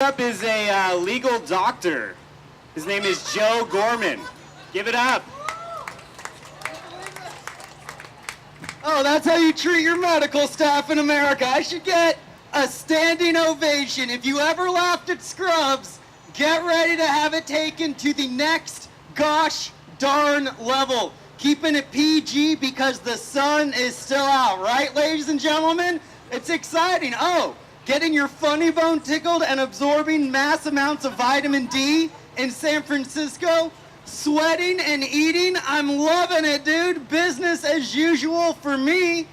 Up is a legal doctor. His name is Joe Gorman. Give it up. Oh, that's how you treat your medical staff in America. I should get a standing ovation. If you ever laughed at Scrubs, get ready to have it taken to the next gosh darn level. Keeping it PG because the sun is still out, right, ladies and gentlemen? It's exciting. Oh, getting your funny bone tickled and absorbing mass amounts of vitamin D in San Francisco, sweating and eating. I'm loving it, dude. Business as usual for me.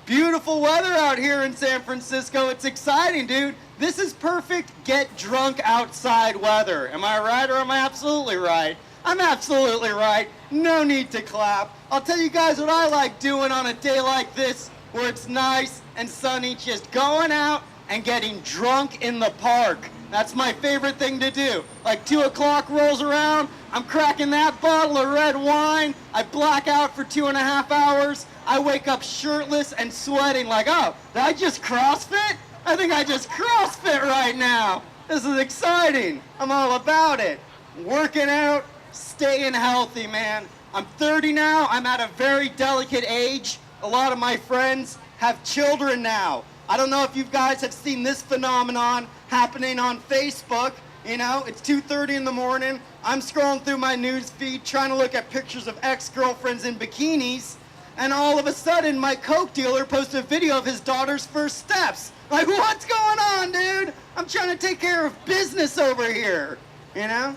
Beautiful weather out here in San Francisco. It's exciting, dude. This is perfect get drunk outside weather. Am I right or am I absolutely right? I'm absolutely right. No need to clap. I'll tell you guys what I like doing on a day like this where it's nice and sunny, just going out and getting drunk in the park. That's my favorite thing to do. Like 2 o'clock rolls around, I'm cracking that bottle of red wine, I black out for 2.5 hours, I wake up shirtless and sweating like, oh, did I just CrossFit? I think I just CrossFit right now. This is exciting. I'm all about it. Working out, staying healthy, man. I'm 30 now, I'm at a very delicate age. A lot of my friends have children now. I don't know if you guys have seen this phenomenon happening on Facebook. You know, it's 2:30 in the morning. I'm scrolling through my news feed trying to look at pictures of ex-girlfriends in bikinis. And all of a sudden, my Coke dealer posted a video of his daughter's first steps. Like, what's going on, dude? I'm trying to take care of business over here, you know?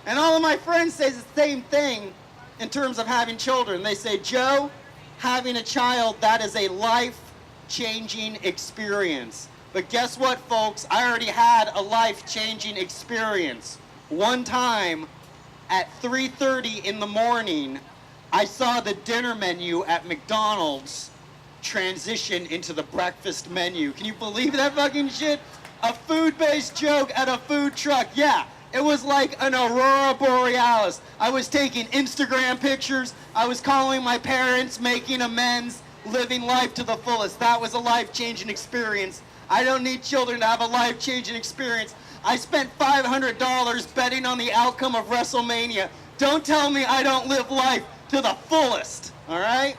And all of my friends say the same thing in terms of having children. They say, Joe, having a child, that is a life-changing experience. But guess what, folks? I already had a life-changing experience. One time at 3:30 in the morning, I saw the dinner menu at McDonald's transition into the breakfast menu. Can you believe that fucking shit? A food-based joke at a food truck. Yeah, it was like an aurora borealis. I was taking Instagram pictures. I was calling my parents, making amends, living life to the fullest. That was a life-changing experience. I don't need children to have a life-changing experience. I spent $500 betting on the outcome of WrestleMania. Don't tell me I don't live life to the fullest, all right?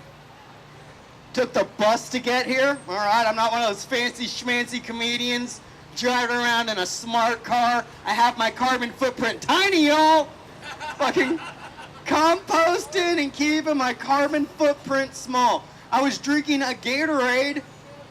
Took the bus to get here, all right? I'm not one of those fancy schmancy comedians driving around in a smart car. I have my carbon footprint tiny, y'all. Fucking composting and keeping my carbon footprint small. I was drinking a Gatorade,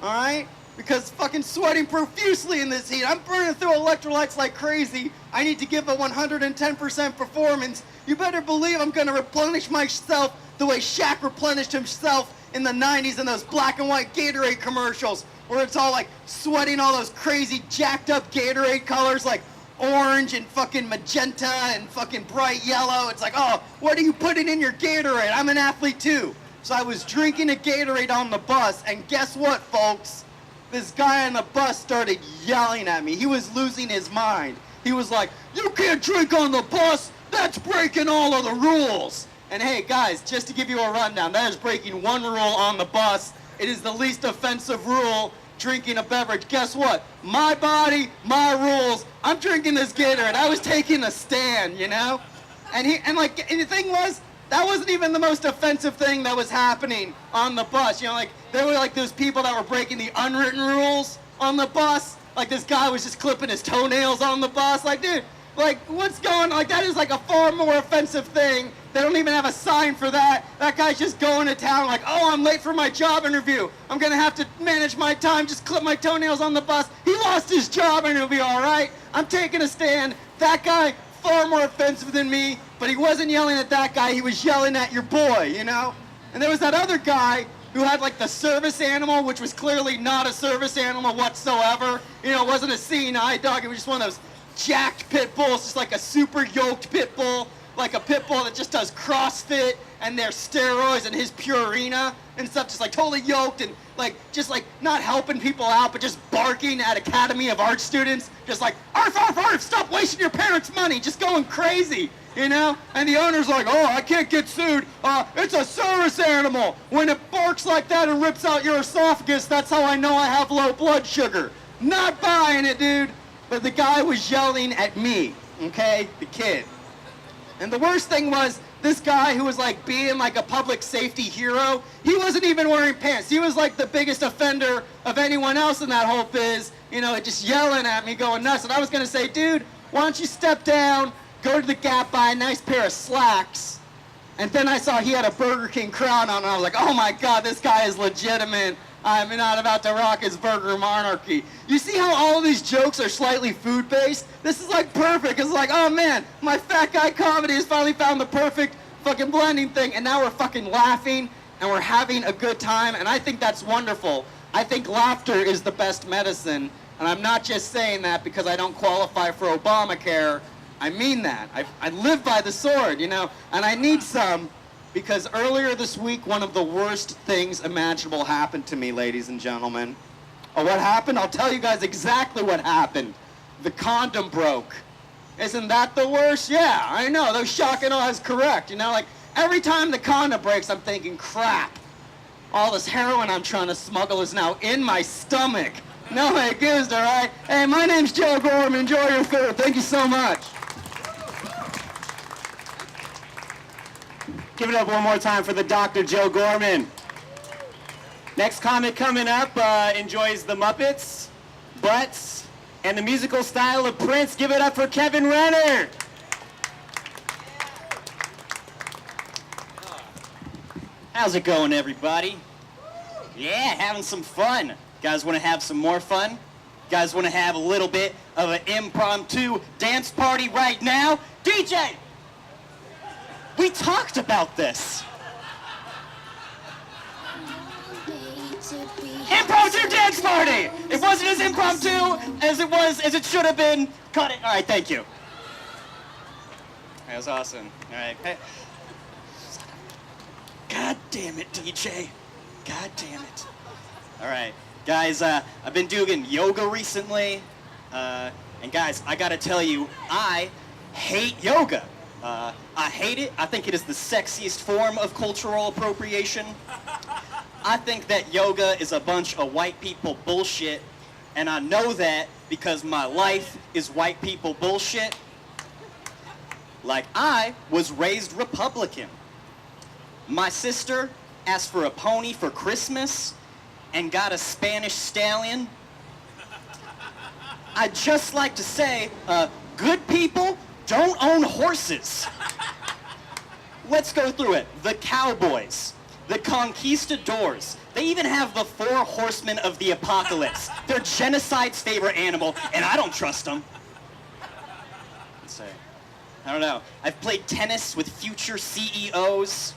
all right? Because fucking sweating profusely in this heat. I'm burning through electrolytes like crazy. I need to give a 110% performance. You better believe I'm gonna replenish myself the way Shaq replenished himself in the 90s in those black and white Gatorade commercials where it's all like sweating all those crazy jacked up Gatorade colors like orange and fucking magenta and fucking bright yellow. It's like, oh, what are you putting in your Gatorade? I'm an athlete too. So I was drinking a Gatorade on the bus, and guess what, folks? This guy on the bus started yelling at me. He was losing his mind. He was like, you can't drink on the bus. That's breaking all of the rules. And hey, guys, just to give you a rundown, that is breaking one rule on the bus. It is the least offensive rule, drinking a beverage. Guess what? My body, my rules. I'm drinking this Gatorade. I was taking a stand, you know? And the thing was, that wasn't even the most offensive thing that was happening on the bus. You know, like, there were like those people that were breaking the unwritten rules on the bus. Like, this guy was just clipping his toenails on the bus. Like, dude, like, what's going on? Like, that is like a far more offensive thing. They don't even have a sign for that. That guy's just going to town like, oh, I'm late for my job interview. I'm going to have to manage my time, just clip my toenails on the bus. He lost his job interview, all right? I'm taking a stand. That guy, far more offensive than me, but he wasn't yelling at that guy. He was yelling at your boy, you know? And there was that other guy who had like the service animal, which was clearly not a service animal whatsoever. You know, it wasn't a seeing eye dog. It was just one of those jacked pit bulls, just like a super yoked pit bull, like a pit bull that just does CrossFit and their steroids and his Purina and stuff, just like totally yoked and like just like not helping people out, but just barking at Academy of Art students, just like, arf, arf, arf, stop wasting your parents' money, just going crazy, you know? And the owner's like, oh, I can't get sued. It's a service animal. When it barks like that and rips out your esophagus, that's how I know I have low blood sugar. Not buying it, dude. but the guy was yelling at me, okay? The kid. And the worst thing was, this guy who was like being like a public safety hero, he wasn't even wearing pants. He was like the biggest offender of anyone else in that whole biz, you know, just yelling at me, going nuts. And I was gonna say, dude, why don't you step down, go to the Gap, buy a nice pair of slacks. And then I saw he had a Burger King crown on, and I was like, oh my God, this guy is legitimate. I'm not about to rock his burger monarchy. You see how all of these jokes are slightly food-based? This is like perfect. It's like, oh man, my fat guy comedy has finally found the perfect fucking blending thing, and now we're fucking laughing, and we're having a good time, and I think that's wonderful. I think laughter is the best medicine, and I'm not just saying that because I don't qualify for Obamacare. I mean that. I live by the sword, you know, and I need some. Because earlier this week, one of the worst things imaginable happened to me, ladies and gentlemen. Oh, what happened? I'll tell you guys exactly what happened. The condom broke. Isn't that the worst? Yeah, I know. Those shock and awe is correct. You know, like, every time the condom breaks, I'm thinking, crap. All this heroin I'm trying to smuggle is now in my stomach. No way gives, all right? Hey, my name's Joe Gorman. Enjoy your food. Thank you so much. Give it up one more time for the Dr. Joe Gorman. Next comic coming up enjoys the Muppets, butts, and the musical style of Prince. Give it up for Kevin Renner. How's it going, everybody? Yeah, having some fun. Guys want to have some more fun? Guys want to have a little bit of an impromptu dance party right now? DJ! We talked about this. Impromptu dance party! It wasn't as impromptu as it should have been. Cut it. All right, thank you. That was awesome. All right. Hey. God damn it, DJ. God damn it. All right. Guys, I've been doing yoga recently. And guys, I gotta tell you, I hate yoga. I hate it. I think it is the sexiest form of cultural appropriation. I think that yoga is a bunch of white people bullshit, and I know that because my life is white people bullshit. Like, I was raised Republican. My sister asked for a pony for Christmas and got a Spanish stallion. I'd just like to say, good people don't own horses. Let's go through it. The cowboys, the conquistadors, they even have the 4 horsemen of the apocalypse. They're genocide's favorite animal, and I don't trust them. Let's say, I don't know. I've played tennis with future CEOs.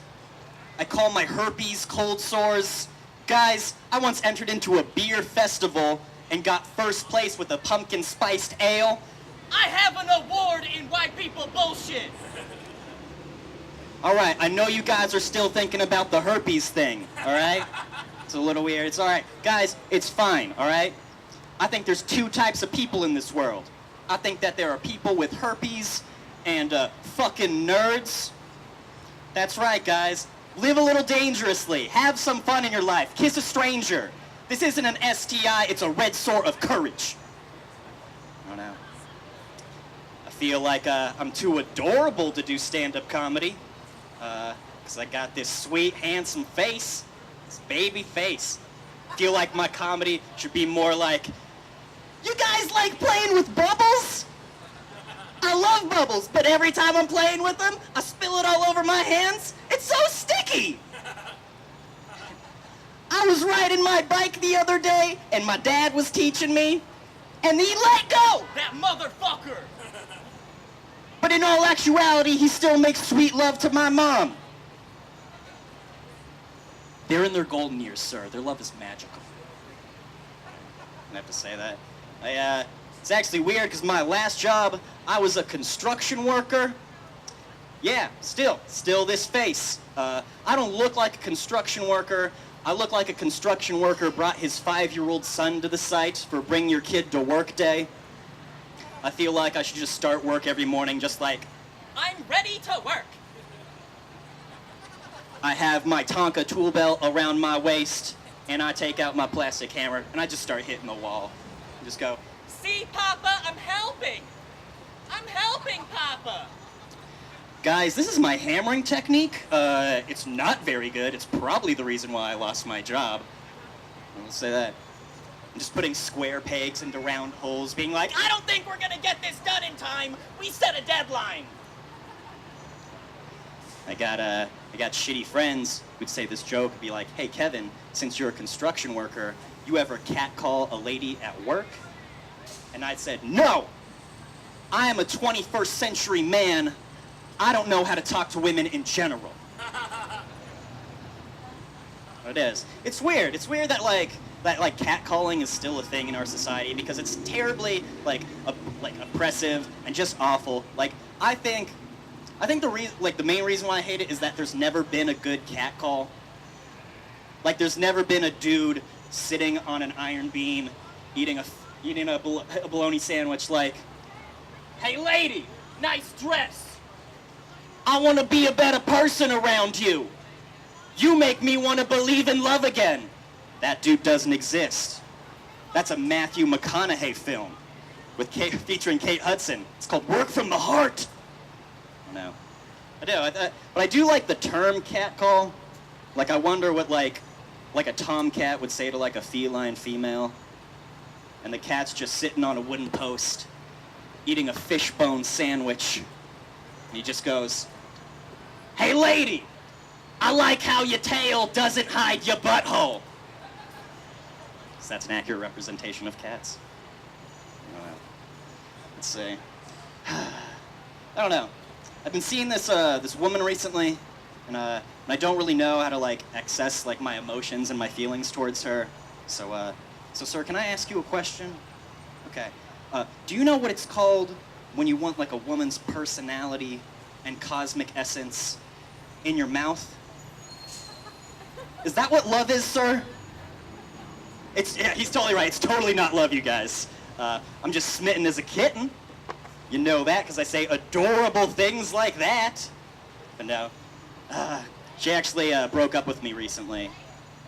I call my herpes cold sores. Guys, I once entered into a beer festival and got first place with a pumpkin spiced ale. I have an award in white people bullshit. All right, I know you guys are still thinking about the herpes thing, all right? It's a little weird. It's all right. Guys, it's fine, all right? I think there's 2 types of people in this world. I think that there are people with herpes and fucking nerds. That's right, guys. Live a little dangerously. Have some fun in your life. Kiss a stranger. This isn't an STI, it's a red sore of courage. I don't know. I feel like I'm too adorable to do stand-up comedy. Because I got this sweet, handsome face. This baby face. I feel like my comedy should be more like, you guys like playing with bubbles? I love bubbles, but every time I'm playing with them, I spill it all over my hands. It's so sticky. I was riding my bike the other day, and my dad was teaching me, and he let go. That motherfucker. But in all actuality, he still makes sweet love to my mom. They're in their golden years, sir. Their love is magical. I have to say that. It's actually weird because my last job, I was a construction worker. Yeah, still this face. I don't look like a construction worker. I look like a construction worker brought his 5-year-old son to the site for Bring Your Kid to Work Day. I feel like I should just start work every morning just like, I'm ready to work. I have my Tonka tool belt around my waist, and I take out my plastic hammer, and I just start hitting the wall. Just go, See, Papa, I'm helping. I'm helping, Papa. Guys, this is my hammering technique. It's not very good. It's probably the reason why I lost my job. I'll say that. I'm just putting square pegs into round holes, being like, I don't think we're gonna get this done in time. We set a deadline. I got shitty friends who'd say this joke, be like, hey Kevin, since you're a construction worker, you ever catcall a lady at work? And I said, no! I am a 21st century man. I don't know how to talk to women in general. It is. It's weird. It's weird that catcalling is still a thing in our society because it's terribly oppressive and just awful. Like I think the main reason why I hate it is that there's never been a good catcall. Like there's never been a dude sitting on an iron beam eating a bologna sandwich like, Hey, lady, nice dress. I want to be a better person around you. You make me want to believe in love again. That dude doesn't exist. That's a Matthew McConaughey film featuring Kate Hudson. It's called Work from the Heart. No, I do. But I do like the term catcall. Like I wonder what like a tomcat would say to like a feline female. And the cat's just sitting on a wooden post, eating a fishbone sandwich. And he just goes, hey lady, I like how your tail doesn't hide your butthole. So that's an accurate representation of cats. I don't know. Let's see. I don't know. I've been seeing this woman recently, and I don't really know how to like access like my emotions and my feelings towards her. So sir, can I ask you a question? Okay. Do you know what it's called when you want like a woman's personality and cosmic essence in your mouth? Is that what love is, sir? Yeah, he's totally right. It's totally not love, you guys. I'm just smitten as a kitten. You know that because I say adorable things like that. But no. She actually broke up with me recently.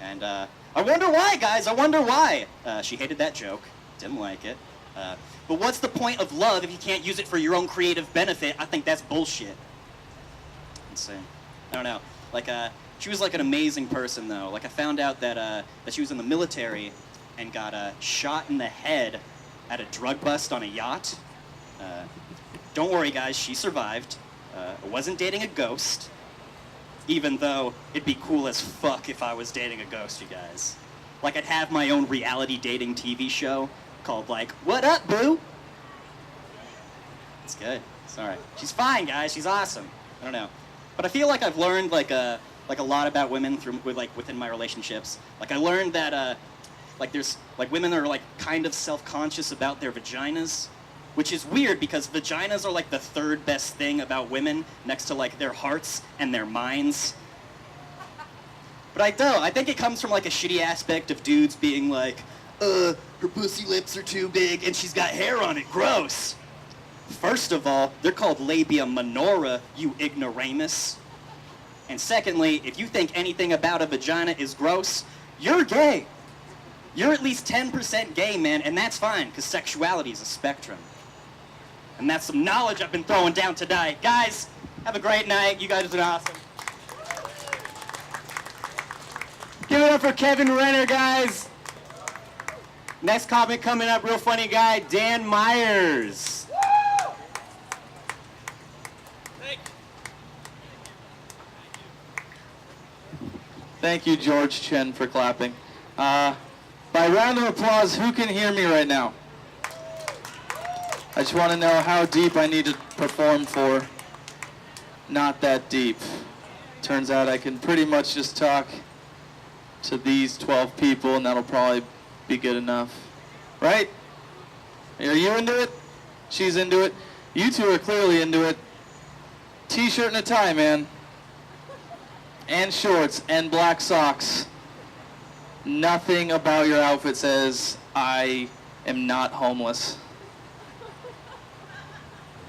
And I wonder why, guys. I wonder why. She hated that joke. Didn't like it. But what's the point of love if you can't use it for your own creative benefit? I think that's bullshit. Let's see. I don't know. Like, she was like an amazing person, though. Like, I found out that she was in the military and got shot in the head at a drug bust on a yacht. Don't worry, guys. She survived. I wasn't dating a ghost, even though it'd be cool as fuck if I was dating a ghost, you guys. Like, I'd have my own reality dating TV show called, like, What Up, Boo? It's good. It's all right. She's fine, guys. She's awesome. I don't know. But I feel like I've learned, like a lot about women within my relationships. Like, I learned that, there's, women are, kind of self-conscious about their vaginas, which is weird because vaginas are, the third best thing about women next to, their hearts and their minds. But I think it comes from, a shitty aspect of dudes being like, her pussy lips are too big and she's got hair on it, gross. First of all, they're called labia minora, you ignoramus. And secondly, if you think anything about a vagina is gross, you're gay. You're at least 10% gay, man, and that's fine, because sexuality is a spectrum. And that's some knowledge I've been throwing down tonight. Guys, have a great night. You guys are awesome. Give it up for Kevin Renner, guys. Next comic coming up, real funny guy, Dan Myers. Thank you, George Chen, for clapping. By round of applause, who can hear me right now? I just want to know how deep I need to perform for. Not that deep. Turns out I can pretty much just talk to these 12 people, and that'll probably be good enough. Right? Are you into it? She's into it. You two are clearly into it. T-shirt and a tie, man. And shorts and black socks. Nothing about your outfit says, I am not homeless.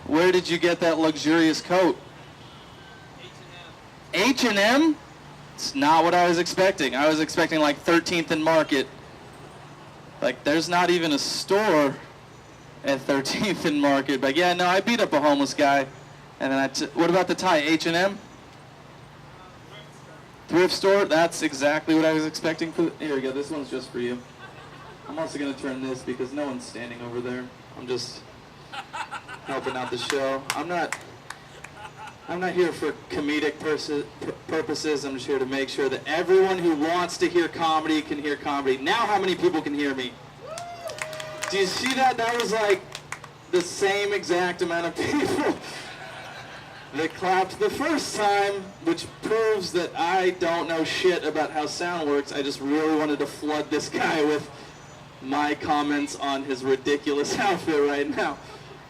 Where did you get that luxurious coat? H&M. H&M? It's not what I was expecting. I was expecting 13th and Market. There's not even a store at 13th and Market. But yeah, no, I beat up a homeless guy. And then what about the tie? H&M? Thrift store? That's exactly what I was expecting. Here we go. This one's just for you. I'm also going to turn this because no one's standing over there. I'm just helping out the show. I'm not here for comedic purposes. I'm just here to make sure that everyone who wants to hear comedy can hear comedy. Now how many people can hear me? Do you see that? That was like the same exact amount of people that clapped the first time, which proves that I don't know shit about how sound works. I just really wanted to flood this guy with my comments on his ridiculous outfit right now.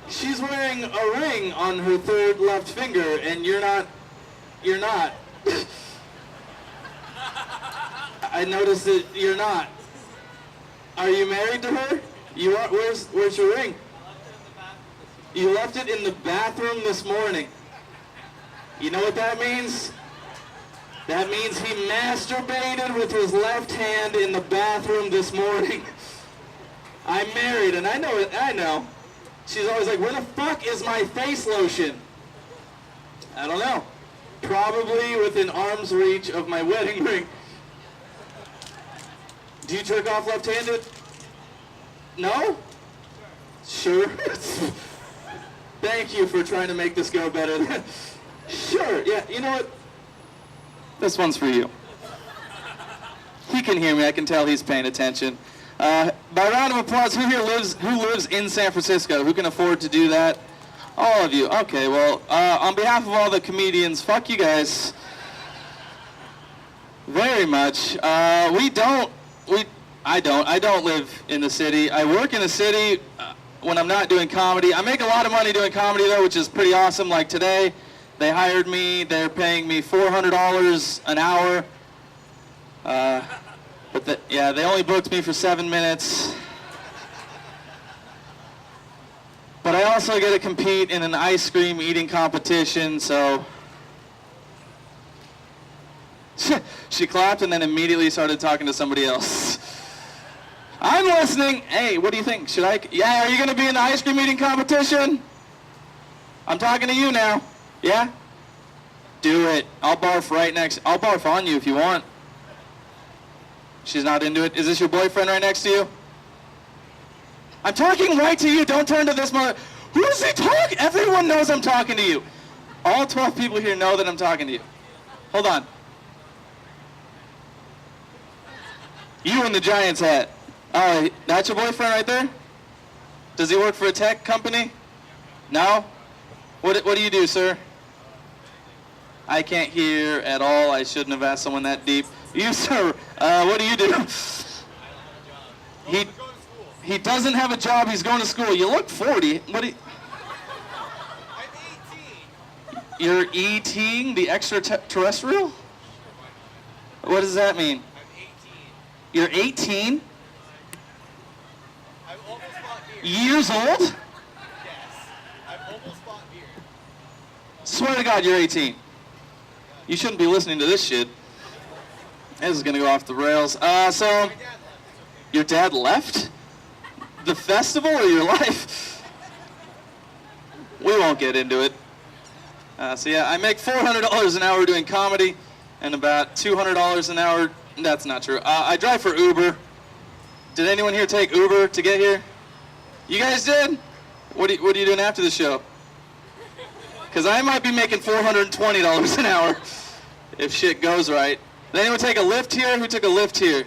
She's wearing a ring on her third left finger, and you're not. I noticed that you're not. Are you married to her? You are. Where's your ring? You left it in the bathroom this morning. You know what that means? That means he masturbated with his left hand in the bathroom this morning. I'm married, and I know it. I know. She's always like, where the fuck is my face lotion? I don't know. Probably within arm's reach of my wedding ring. Do you jerk off left-handed? No? Sure. Thank you for trying to make this go better. Sure, yeah, you know what? This one's for you. He can hear me. I can tell he's paying attention. By round of applause, who lives in San Francisco? Who can afford to do that? All of you. Okay, well, on behalf of all the comedians, fuck you guys very much. I don't live in the city. I work in the city when I'm not doing comedy. I make a lot of money doing comedy, though, which is pretty awesome. Like today, they hired me. They're paying me $400 an hour. But they only booked me for 7 minutes. But I also get to compete in an ice cream eating competition, so she clapped and then immediately started talking to somebody else. I'm listening. Hey, what do you think? Are you going to be in the ice cream eating competition? I'm talking to you now. Yeah? Do it. I'll barf on you if you want. She's not into it. Is this your boyfriend right next to you? I'm talking right to you. Don't turn to this mother. Who does he talk? Everyone knows I'm talking to you. All 12 people here know that I'm talking to you. Hold on. You in the Giants hat. Oh, that's your boyfriend right there? Does he work for a tech company? No? What do you do, sir? I can't hear at all. I shouldn't have asked someone that deep. You, sir, what do you do? He doesn't have a job. He's going to school. You look 40. I'm 18. You're ETing the extraterrestrial? What does that mean? I'm 18. You're 18? I've almost bought beer. Years old? Yes. I've almost bought beer. Swear to God, you're 18. You shouldn't be listening to this shit. This is gonna go off the rails. So, your dad left? The festival or your life? We won't get into it. So yeah, I make $400 an hour doing comedy, and about $200 an hour. That's not true. I drive for Uber. Did anyone here take Uber to get here? You guys did? What are you doing after the show? Because I might be making $420 an hour if shit goes right. Did anyone take a Lyft here? Who took a Lyft here?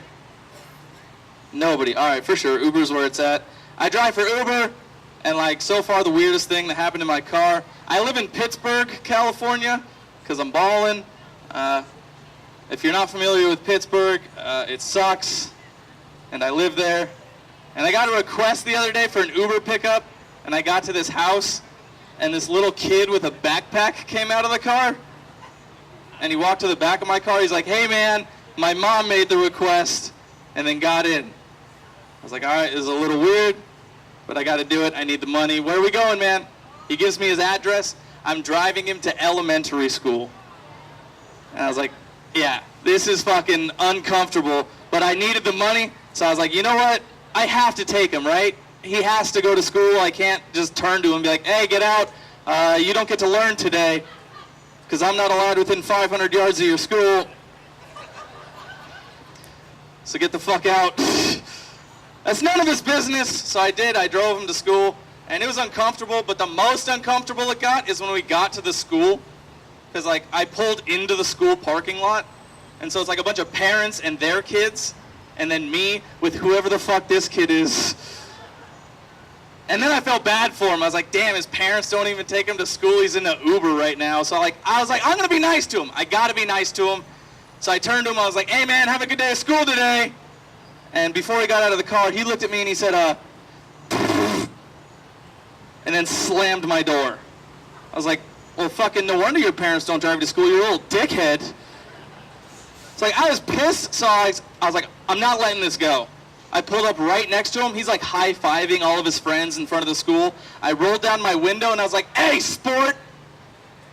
Nobody. All right, for sure. Uber's where it's at. I drive for Uber, and like so far the weirdest thing that happened in my car. I live in Pittsburgh, California, because I'm ballin'. If you're not familiar with Pittsburgh, it sucks, and I live there. And I got a request the other day for an Uber pickup, and I got to this house, and this little kid with a backpack came out of the car, and he walked to the back of my car. He's like, hey man, my mom made the request, and then got in. I was like, all right, this is a little weird, but I got to do it. I need the money. Where are we going, man? He gives me his address. I'm driving him to elementary school. And I was like, yeah, this is fucking uncomfortable, but I needed the money, so I was like, you know what? I have to take him, right? he has to go to school. I can't just turn to him and be like, hey, get out. You don't get to learn today because I'm not allowed within 500 yards of your school. So get the fuck out. That's none of his business. So I did. I drove him to school, and it was uncomfortable, but the most uncomfortable it got is when we got to the school, because like I pulled into the school parking lot, and so it's like a bunch of parents and their kids, and then me with whoever the fuck this kid is. And then I felt bad for him. I was like, damn, his parents don't even take him to school. He's in the Uber right now. So I was like, I'm gonna be nice to him. I gotta be nice to him. So I turned to him, I was like, hey man, have a good day at school today. And before he got out of the car, he looked at me and he said, and then slammed my door. I was like, well, fucking no wonder your parents don't drive you to school, you little dickhead. It's like, I was pissed, so I was like, I'm not letting this go. I pulled up right next to him. He's like high-fiving all of his friends in front of the school. I rolled down my window and I was like, hey, sport,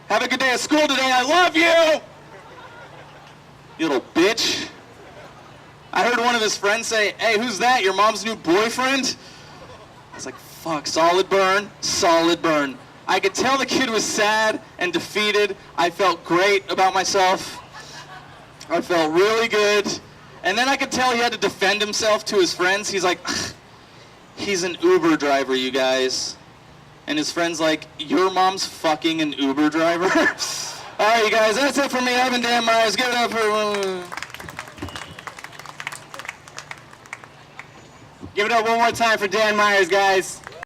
have a good day at school today, I love you! You little bitch. I heard one of his friends say, hey, who's that, your mom's new boyfriend? I was like, fuck, solid burn, solid burn. I could tell the kid was sad and defeated. I felt great about myself. I felt really good. And then I could tell he had to defend himself to his friends. He's like, he's an Uber driver, you guys. And his friend's like, your mom's fucking an Uber driver? All right, you guys, that's it for me. I've been Dan Myers. Give it up for... Give it up one more time for Dan Myers, guys.